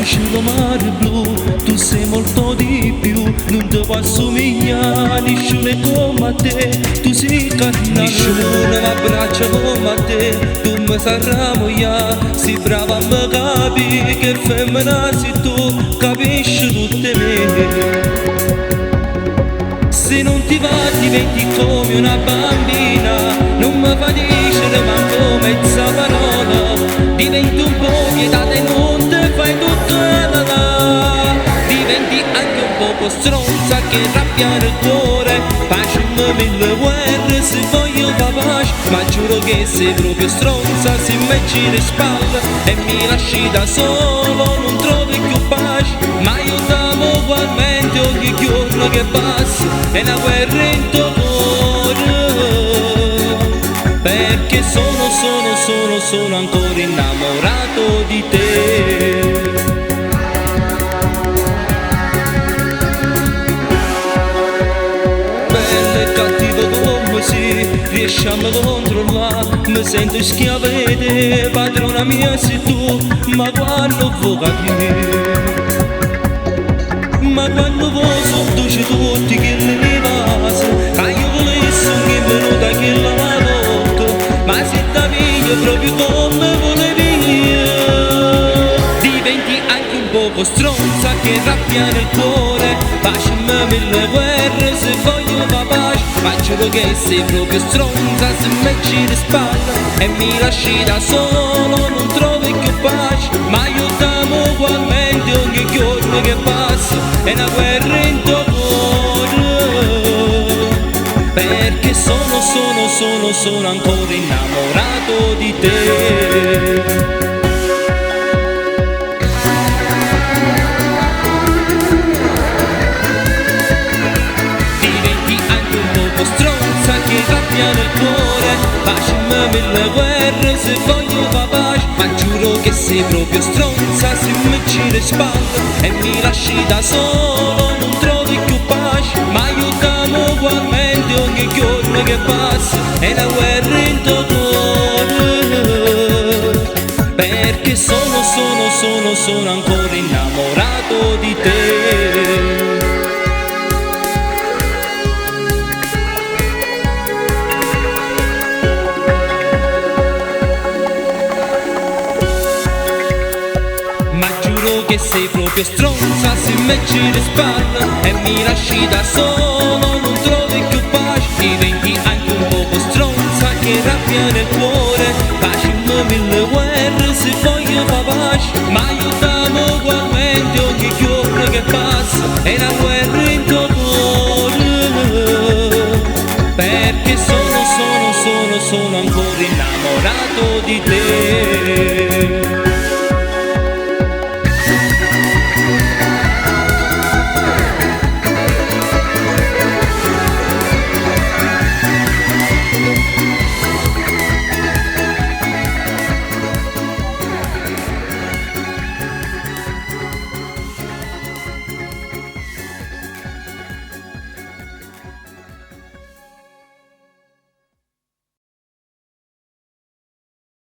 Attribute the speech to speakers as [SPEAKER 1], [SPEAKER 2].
[SPEAKER 1] Sul mare blu tu sei molto di più, non ti posso somigliare nessuno come te, tu sei carnale, nessuno mi abbraccia come te, tu mi sai rammoiare, sei brava a me capire che femmina sei tu, capisci tutte me. Se non ti va diventi come una bambina, non mi fa dire manco mezza parola, diventi un po' pietata e non te fai tutta la. Diventi anche un poco stronza che rabbia nel cuore, facciamo mille guerre se voglio la pace, ma giuro che sei proprio stronza se mi giri le spalle e mi lasci da solo, non trovi più pace, ma io t'amo ugualmente ogni giorno che passa, è una guerra in tuo cuore, perché sono ancora innamorato di te. Bello e cattivo come si riesci a me controllare, mi sento schiava di te, padrona mia sei tu, ma quando vuoi capire, ma quando vuoi sottoci tutti che le vasi, ma io volessi che è venuta che la notte, ma se da via proprio come volevi, diventi anche un poco stronza che rabbia nel cuore, facciamo mille guerre se voglio la pace, ma giuro che sei proprio stronza se mi giri le spalle e mi lasci da solo, non trovi più pace, ma io t'amo ugualmente ogni giorno che passa, è una guerra in tuo cuore, perché sono ancora innamorato di te. Nel cuore, facciamo mille guerre se voglio la pace, ma giuro che sei proprio stronza se mi giri le spalle e mi lasci da solo, non trovi più pace, ma io t'amo ugualmente ogni giorno che passa, è una guerra in tuo cuore, perché sono ancora innamorato di te. Che sei proprio stronza se mi giri le spalle e mi lasci da solo, non trovi più pace, diventi anche un poco stronza che rabbia nel cuore, facciamo mille guerre se voglio la pace, ma io t'amo ugualmente ogni giorno che passa, è una guerra in tuo cuore, perché sono ancora innamorato di te.